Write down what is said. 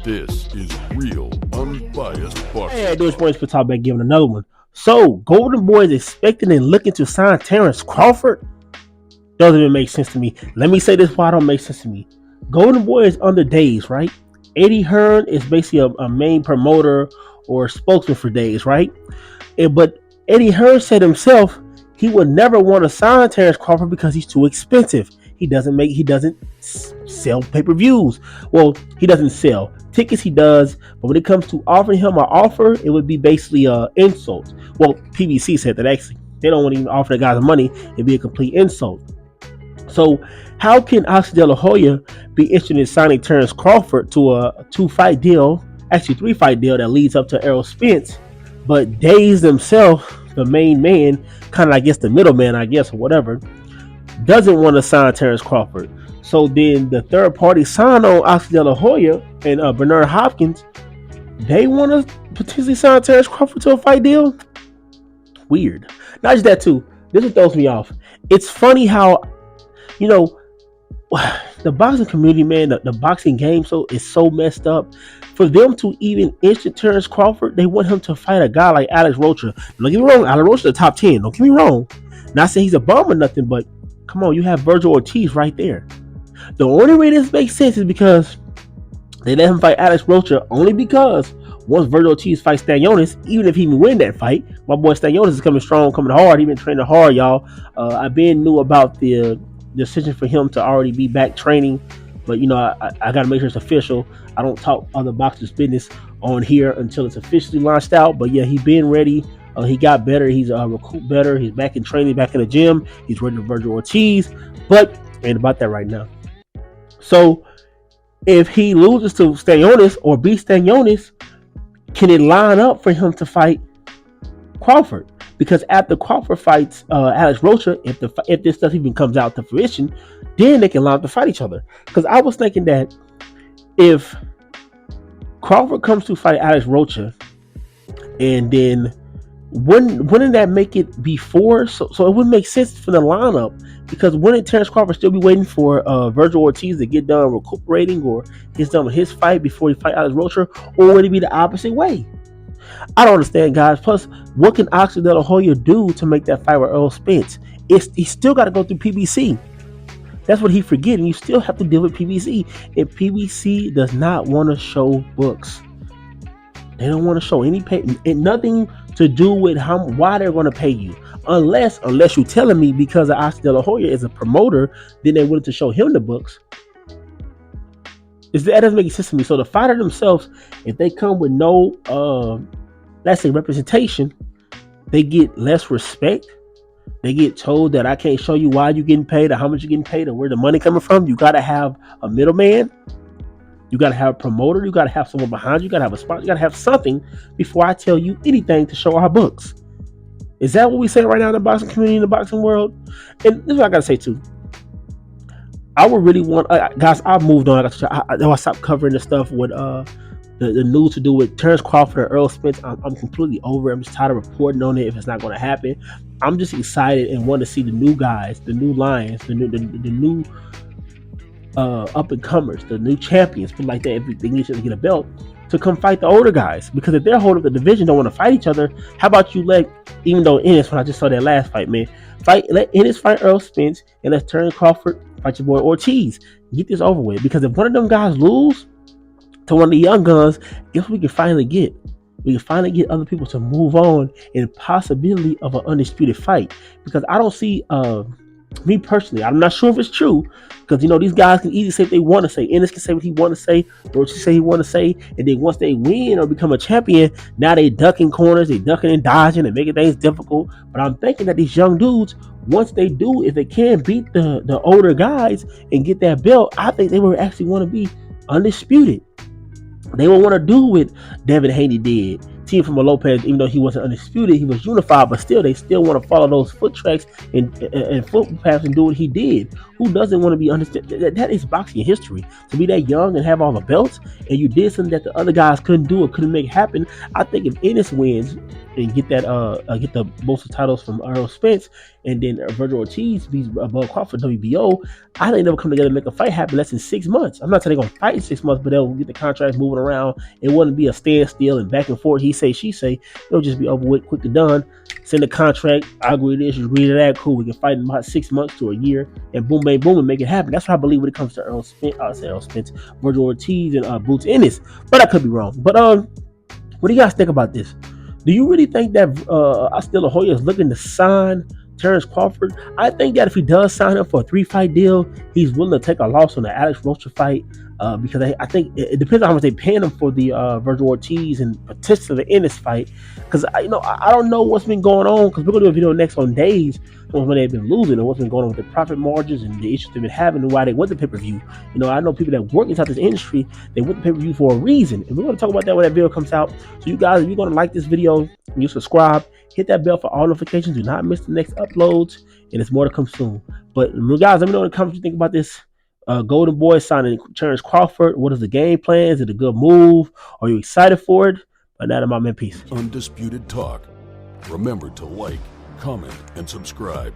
This is real, unbiased boxing. Hey, George Boys for talk back giving another one. So, Golden Boys expecting and looking to sign Terrance Crawford? Doesn't even make sense to me. Let me say this why it don't make sense to me. Golden Boy is under Days, right? Eddie Hearn is basically a main promoter or spokesman for Days, right? But Eddie Hearn said himself he would never want to sign Terrance Crawford because he's too expensive. He doesn't sell pay-per-views. Well, he doesn't sell tickets. He does, but when it comes to offering him an offer, it would be basically insult. Well, PBC said that actually they don't want to even offer the guys money. It'd be a complete insult. So how can Oscar De La Hoya be interested in signing Terrance Crawford to a 2-fight deal, actually 3-fight deal that leads up to Errol Spence, but Days themselves, the main man, kind of I guess the middleman, I guess, or whatever, doesn't want to sign Terrance Crawford. So then the third party signed on Oscar De La Hoya and Bernard Hopkins, they want to potentially sign Terrance Crawford to a fight deal? Weird. Not just that too. This one throws me off. It's funny how, you know, the boxing community, man, the boxing game is so messed up. For them to even instant Terrance Crawford, they want him to fight a guy like Alex Rocha. Don't get me wrong, Alex Rocha is the top 10. Don't get me wrong. Not saying he's a bum or nothing, but come on, you have Virgil Ortiz right there. The only way this makes sense is because they let him fight Alex Rocha only because once Virgil Ortiz fights Stanionis, even if he can win that fight, my boy Stanionis is coming strong, coming hard. He's been training hard, y'all. I've been knew about the decision for him to already be back training, but you know, I got to make sure it's official. I don't talk other boxers' business on here until it's officially launched out. But yeah, he been ready. He got better. He's recruit better. He's back in training, back in the gym. He's ready to Virgil Ortiz, but ain't about that right now. So if he loses to Stanionis or beats Stanionis, can it line up for him to fight Crawford? Because after Crawford fights Alex Rocha, if this stuff even comes out to fruition, then they can line up to fight each other. Because I was thinking that if Crawford comes to fight Alex Rocha, and then wouldn't that make it before? So it wouldn't make sense for the lineup, because wouldn't Terrance Crawford still be waiting for Virgil Ortiz to get done recuperating or get done with his fight before he fight Alex Rocha, or would it be the opposite way? I don't understand, guys. Plus, what can Oscar De La Hoya do to make that fight with Errol Spence? He still got to go through PBC. That's what he forgetting. You still have to deal with PBC. And PBC does not want to show books. They don't want to show any pay, and nothing to do with why they're going to pay you. Unless you're telling me because Oscar De La Hoya is a promoter, then they wanted to show him the books. That doesn't make sense to me. So the fighter themselves, if they come with no, let's say, representation, they get less respect. They get told that I can't show you why you're getting paid or how much you're getting paid or where the money coming from. You got to have a middleman. You got to have a promoter. You got to have someone behind you. You got to have a sponsor. You got to have something before I tell you anything to show our books. Is that what we say right now in the boxing community, in the boxing world? And this is what I got to say too. I would really want, guys, I've moved on. I stopped covering the stuff with the news to do with Terrance Crawford or Errol Spence. I'm completely over it. I'm just tired of reporting on it if it's not going to happen. I'm just excited and want to see the new guys, the new lions, the new up and comers, the new champions, but like that, if they need to get a belt, to come fight the older guys. Because if they're holding up the division, don't want to fight each other, how about you let, even though Ennis, when I just saw that last fight, man, let Ennis fight Errol Spence and let Terrance Crawford fight your boy Ortiz. Get this over with. Because if one of them guys lose to one of the young guns, guess what we can finally get? We can finally get other people to move on in possibility of an undisputed fight. Because I don't see, me personally, I'm not sure if it's true, because you know these guys can easily say what they want to say. Ennis can say what he want to say, Ortiz say he want to say, and then once they win or become a champion, now they ducking corners, they ducking and dodging and making things difficult. But I'm thinking that these young dudes, once they do, if they can beat the older guys and get that belt, I think they will actually want to be undisputed. They will want to do what Devin Haney did, Teofimo Lopez, even though he wasn't undisputed, he was unified, but still, they still want to follow those foot tracks and foot paths and do what he did. Who doesn't want to be understood? That is boxing history. To be that young and have all the belts, and you did something that the other guys couldn't do or couldn't make happen. I think if Ennis wins and get the both titles from Errol Spence, and then Virgil Ortiz beats above Crawford WBO, I think they'll come together and make a fight happen less than 6 months. I'm not saying they're gonna fight in 6 months, but they'll get the contracts moving around. It wouldn't be a standstill and back and forth. He say, she say. It'll just be over with, quick and done. Send a contract. I agree to this. You agree to that. Cool. We can fight in about 6 months to a year, and boom, bang, boom, and make it happen. That's what I believe when it comes to Errol Spence, Virgil Ortiz, and Boots Ennis. But I could be wrong. But what do you guys think about this? Do you really think that Astilla La Hoya is looking to sign Terrance Crawford? I think that if he does sign him for a 3-fight deal, he's willing to take a loss on the Alex Rocha fight, because I think it depends on how much they paying him for the Virgil Ortiz and potentially the Ennis fight. Because I don't know what's been going on, because we're gonna do a video next on days when they've been losing and what's been going on with the profit margins and the issues they've been having and why they went to pay-per-view. I know people that work inside this industry, they went to pay-per-view for a reason, and we're going to talk about that when that video comes out. So you guys, if you're going to like this video, you subscribe, hit that bell for all notifications, do not miss the next uploads, and it's more to come soon. But guys, let me know in the comments what you think about this Golden Boy signing Terrance Crawford. What is the game plan? Is it a good move? Are you excited for it? But now, my man, peace. Undisputed Talk. Remember to like, comment, and subscribe.